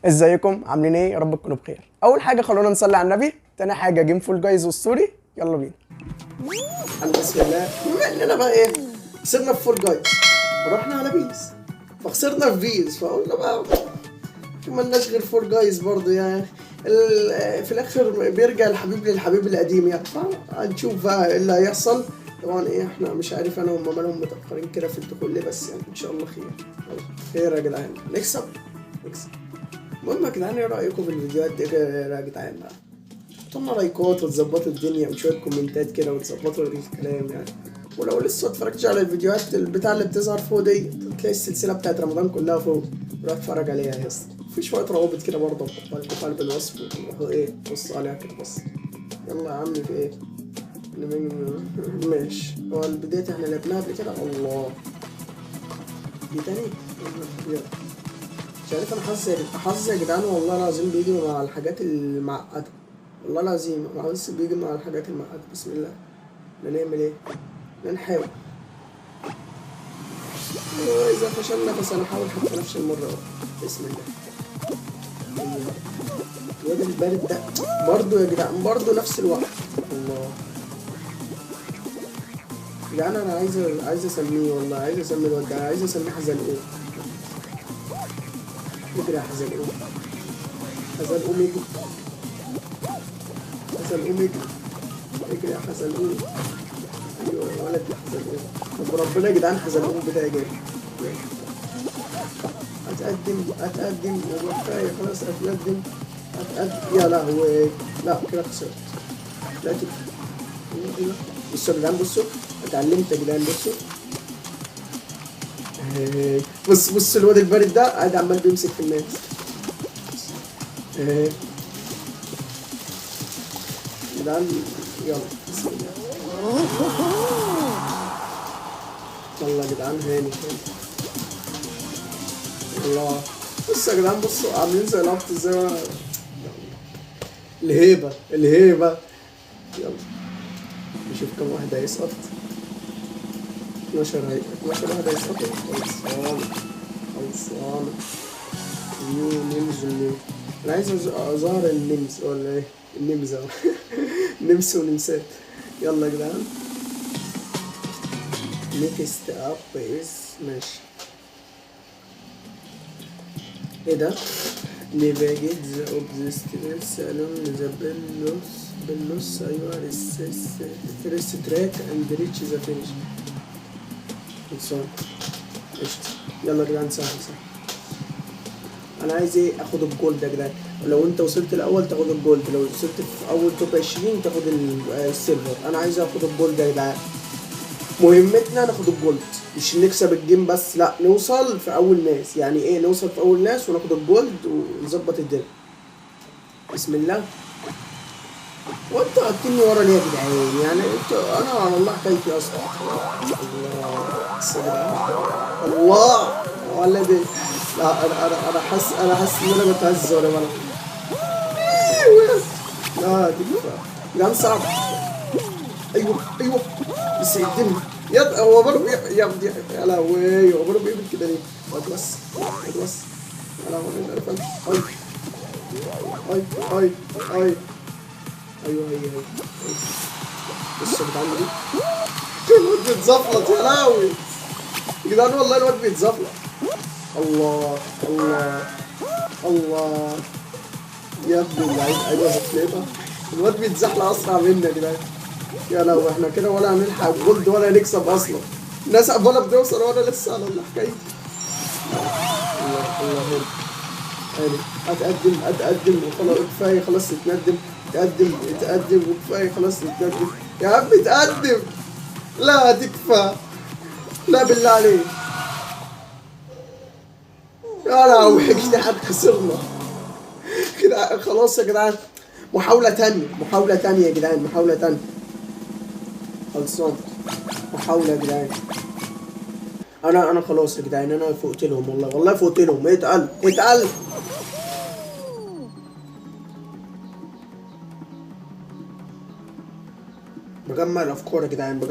ازيكم عاملين ايه؟ يا رب تكونوا بخير. اول حاجه خلونا نصلي على النبي، تاني حاجه جيم فول جايز والسوري. يلا بينا. بسم الله. بما اننا بقى ايه، خسرنا في فول جايز ورحنا على بيس، فخسرنا في بيس، فقلنا بقى مالناش غير فور جايز برضه يعني. في الاخر بيرجع الحبيب للحبيب القديم يعني، فهنشوف بقى ايه اللي هيحصل. طبعا ايه، احنا مش عارف انا وهم مالهم متاخرين كده في الدخول ليه، بس يعني ان شاء الله خير. خير يا جدعان، نكسب. المهم يا جدعان، ايه رايكم في الفيديوهات دي يا جدعان بقى؟ حطوا لنا لايكات وتظبطوا الدنيا وشويه كومنتات كده وتظبطوا الكلام يعني. ولو لسه اتفرجتش على الفيديوهات البتاع اللي بتظهر فوق دي، تلاقي السلسله بتاعت رمضان كلها فوق، روح اتفرج عليها يا اسطى. في شويه روابط كده برضه في قلب الوصف، وروحوا ايه بصوا عليها كده بس. يلا يا عم، في ايه؟ ماشي. هو البداية احنا لعبناها قبل كده. الله، دي تاني. يلا. مش عارف، انا حظي يا جدعان والله العظيم بيجي مع الحاجات المعقدة. والله العظيم حظي بيجي مع الحاجات المعقدة. بسم الله. نعمل ايه؟ نحاول. إذا فشلنا فسنحاول حتى نفشل مرة أخرى. بسم الله. الواد البارد ده برضه يا جدعان، برضه نفس الوقت. الله يا جدعان، أنا عايز أسميه، والله عايز أسمي الواد ده، عايز أسميه حزلقوم. اجري يا حزلقوم. حزلقوم اجري. حزلقوم اجري. اجري يا حزلقوم. ايوه يا ولد يا حزلقوم. طب ربنا يا جدعان، حزلقوم بتاعي جاي. اتقدم كفايه خلاص، اتقدم. يا لهوي، لا كده خسرت. لا كده. بصوا يا جدعان، بصوا اتعلمت يا جدعان، بصوا. بص الواد البارد ده قاعد عمال بيمسك في الناس. جدعان يلا بسم الله. يلا يا جدعان، هاني. الله، بصوا يا جدعان، بصوا عاملين زي الهبط ازاي. وانا الهيبة. يلا نشوف كم واحد هيسقط. 12 واحد هيسقطوا. خلصانة. نيو. انا عايز اظهر النمز ولا ايه؟ النمز اهو. نمس ونمسات. يلا يا جدعان. نيكست اب از ماشي. ايه ده؟ نيفاجيت ذا اوبجكتيف سالون ذا بلوس ايوه فيرست تراك اند ريتش ذا فينيش. خلصان. قشطة. يلا يا جدعان، سهل. انا عايز ايه؟ اخد الجولد يا جدعان. لو انت وصلت الاول تاخد الجولد، لو وصلت في اول توب 20 تاخد السيلفر. انا عايز اخد الجولد يا جدعان. مهمتنا ناخد الجولد، مش نكسب الجيم بس، لا نوصل في اول ناس. يعني ايه نوصل في اول ناس وناخد الجولد ونظبط الدنيا. بسم الله. وانتوا حاطيني ورا ليه يا جدعان؟ يعني انتوا، انا على الله حكايتي اصلا. الله ولا دي. لا انا حاسس ان انا بتهز ولا بلعب. لا دي جدعان صعب. ايوه بس يقدمني. هو برضه يا لهوي، هو برضه بيعمل كده ليه؟ واد بس. يا لهوي، مش عارف امشي. اي ايوه هي. بصوا يا جدعان دي. الواد بيتزفلط يا لهوي يا جدعان، والله الواد بيتزفلط. الله يا ابن اللعيب. ايوه زفليطه. الواد بيتزحلق اسرع منا يا جدعان. يا لهوي، احنا كده ولا هنلحق جولد ولا نكسب اصلا. الناس ولا بتوصل وانا لسه على الله حكايتي. الله هاني. اتقدم وخلاص، كفايه خلاص نتندم. اتقدم وكفايه خلاص نتندم. يا عم اتقدم. لا تكفى. لا بالله عليك. يا لهوي يا جدعان، خسرنا كده خلاص يا جدعان. محاولة تانية يا جدعان، محاولة تانية. خلصان. محاولة يا جدعان. انا خلاص يا جدعان، انا فوقت لهم والله فوقت لهم. اتقل. بجمع الافكار يا جدعان،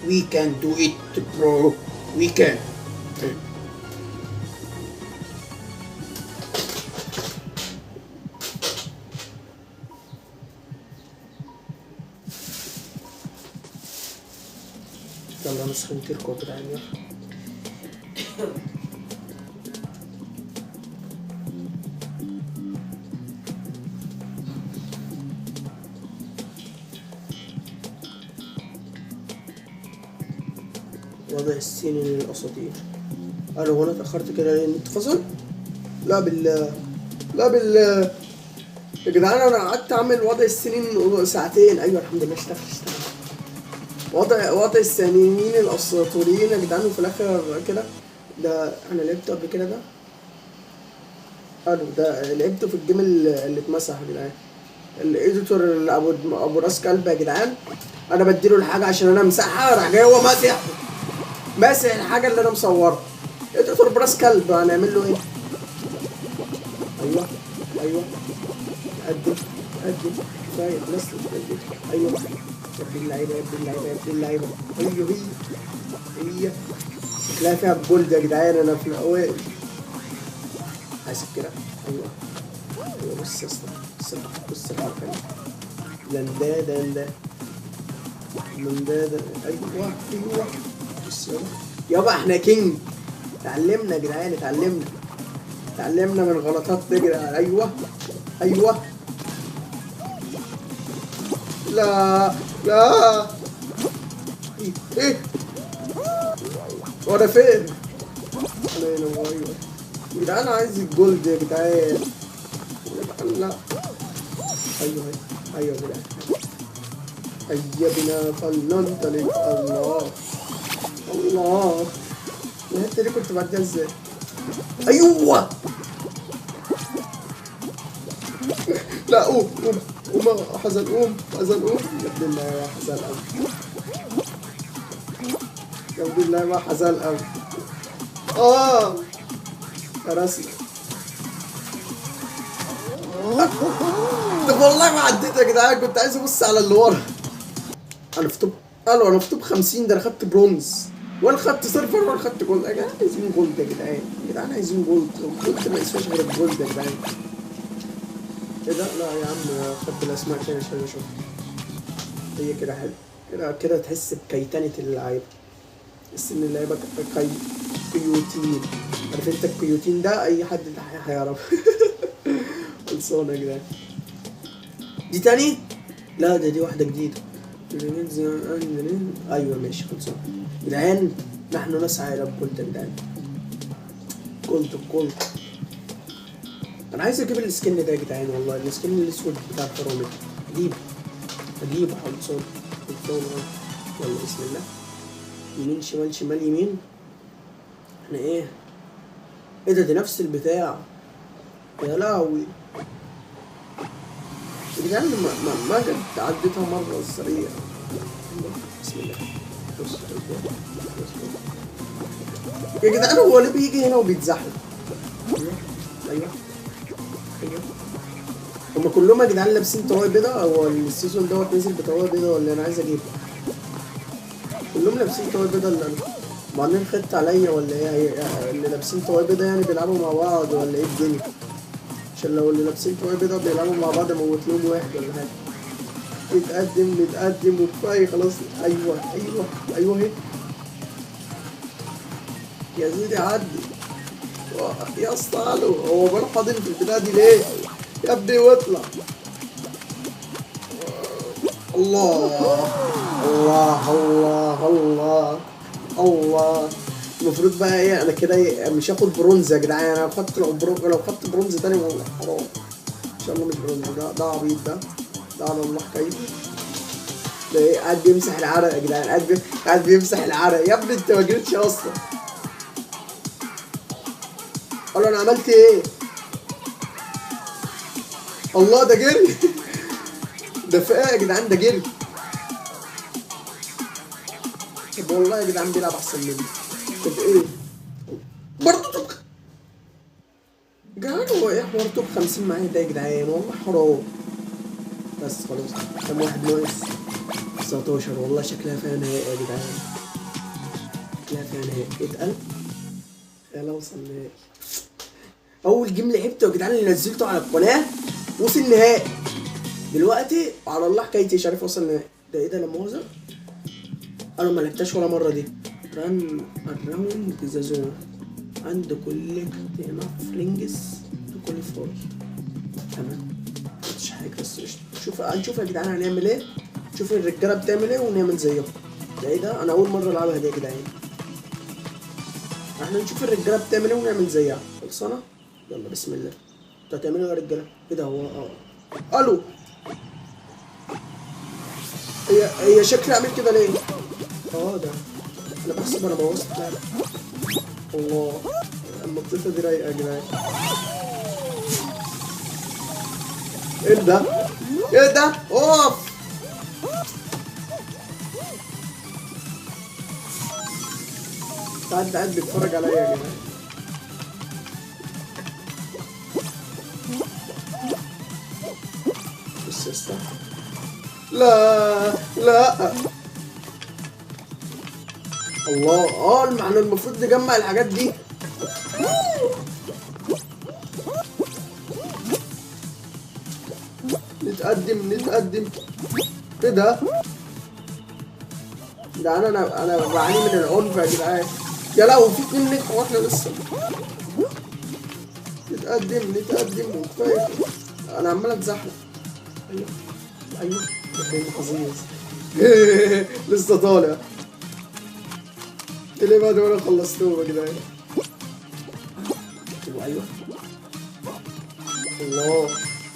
We can do it bro. وي كان. يلا نسخن تيركو كده يعني. وضع السنين للأساطير. أنا هو أنا اتأخرت كده ليه؟ النت فصل؟ لا بالله، لا بالله يا جدعان، أنا قعدت أعمل وضع السنين ساعتين. أيوه الحمد لله اشتغل. وضع السنين الأساطيريين يا جدعان، وفي الآخر كده. ده أنا لعبته قبل كده ده؟ قالوا ده لعبته في الجيم اللي اتمسح يا جدعان. الإديتور اللي أبو راس كلب يا جدعان، أنا بديله الحاجة عشان أنا مسحها، راح جاي هو ماسح الحاجة اللي أنا مصورها. إديتور براس كلب، هنعمل له إيه؟ أيوه أيوه، قدم كفاية خلاص. أيوه يا ابن اللعيبة، يا ابن اللعيبة، يا ابن اللعيبة. أيوه هي شكلها فيها الجولد يا جدعان، أنا في الأوائل حاسب كده. أيوه بص يا اسطى، بص الحركة دي، لندادة. أيوه بص يابا احنا كينج. اتعلمنا يا جدعان، اتعلمنا من غلطات تجري. أيوه لا ايه وانا فين؟ ايوه يا جدعان، عايز الجولد يا جدعان. لا ايوه يا جدعان، هيا بنا فلننطلق. الله الحته دي كنت بعديها ازاي؟ ايوه لا قوم حزن، قوم يا ابن الله يا حزن قوي، يا ابن الله ما حزن قوي. يا راسي. طب والله ما عديت يا جدعان، كنت عايز ابص على اللي ورا. انا في توب 50. ده انا خدت برونز، ولا خدت سيرفر، ولا خدت جولد. يا جدعان عايزين جولد يا جدعان، عايزين جولد. الجولد ما يسواش غير الجولد يا جدعان. ايه ده؟ لا يا عم، خد الاسماء كده عشان اشوف. هي كده حلو كده تحس بكيتنة اللعيبة، تحس ان اللعيبة كيوتين. عارف انت الكيوتين ده؟ اي حد هيعرف. خلصانة يا جدعان. دي تاني؟ لا دي واحدة جديدة. ايوه ماشي خلصانة يا جدعان. نحن نسعى الى الجولد يا جدعان. جولد. انا عايز اجيب السكن ده يا جدعان، والله السكن الاسود بتاع الفرامل. اجيبه خلصان. يلا بسم الله. يمين شمال يمين. احنا ايه ده؟ دي نفس البتاع يا لهوي يا جدعان. ما جت عديتها مرة سريع. بسم الله. بص يا جدعان، هو ليه بيجي هنا وبيتزحلق؟ ايوه هما كلهم يا جدعان لابسين طواقي بيضا. هو السيزون دوت نزل بطواقي بيضا ولا انا عايز اجيبه؟ كلهم لابسين طواقي بيضا. اللي انا وبعدين خدت عليا ولا ايه؟ اللي لابسين طواقي بيضا يعني بيلعبوا مع بعض ولا ايه الدنيا؟ عشان لو اللي لابسين طواقي بيضا بيلعبوا مع بعض اموت لهم واحد ولا حاجه. بيتقدم وكفايه خلاص. ايوه اهي يا سيدي عدي يا اسطى. هو بقى حاضن في البتاعه دي ليه يا ابني؟ واطلع. الله. المفروض بقى ايه؟ انا كده مش هاخد برونز يا جدعان. انا لو خدت برونز تاني والله حرام. ان شاء الله مش برونز. ده عبيط ده على الله حكايته. ده ايه؟ قاعد بيمسح العرق يا جدعان، قاعد بيمسح العرق. يا ابني انت ما جريتش اصلا. قال له انا عملت ايه؟ الله ده جري. ده في ايه يا جدعان؟ ده جري. طب والله يا جدعان بيلعب احسن مني. طب ايه؟ برضه توب جدعان. هو ايه حوار توب 50 معايا ده يا جدعان؟ والله حرام. بس خلاص. كم واحد ناقص؟ 19. والله شكلها فيها نهائي يا جدعان. شكلها فيها نهائي. اتقل يلا اوصل نهائي. اول جيم لعبته يا جدعان اللي نزلته على القناه وصل نهائي. دلوقتي على الله حكايتي مش عارف اوصل نهائي. ده ايه ده لا مؤاخذة؟ انا ما لعبتهاش ولا مره دي. ران الراوند ذا زون عند كل انف رينجز لكل فور. تمام مفيش حاجه بس هنشوف يا جدعان هنعمل ايه. نشوف الرجاله بتعمل ايه ونعمل زيهم. ده ايه ده؟ انا اول مره العبها دي يا جدعان. احنا نشوف الرجاله بتعمل ايه ونعمل زيها. خلصانه؟ يلا بسم الله. انتوا هتعملوا ايه يا رجاله؟ ايه ده هو الو. هي شكلي اعمل كده ليه؟ ده انا بحسب انا بوظت لعبة. الله المطيفة دي رايقة يا جدعان. ايه ده؟ ايه ده؟ اوف قاعد بيتفرج عليا يا جدعان. بص يا اسطى. لا الله معنى المفروض نجمع الحاجات دي. نتقدم ايه ده؟ انا بعاني من العنف يا جدعان. يا لو في 2 نجحوا واحنا لسه. نتقدم وكفايه. انا عمال اتزحلق. ايوه ده حظيظ. لسه طالع. ليه بعد ما انا خلصتهم يا جدعان؟ ايوه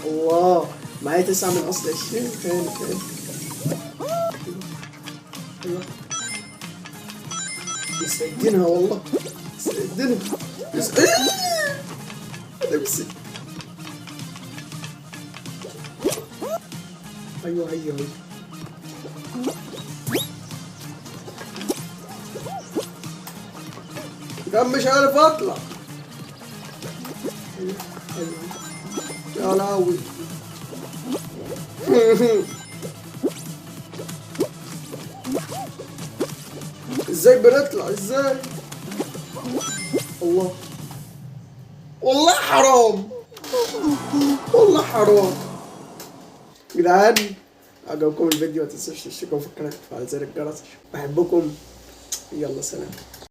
الله معايا 9 من اصل 20. خان ايوه يسعدنها والله. يسعدنها ايوه كان مش عارف اطلع. يا لهوي. ازاي بنطلع ازاي؟ الله والله حرام. والله حرام. جدعان عجبكم الفيديو ما تنسوش تشتركوا في القناه وتفعلوا زر الجرس. بحبكم. يلا سلام.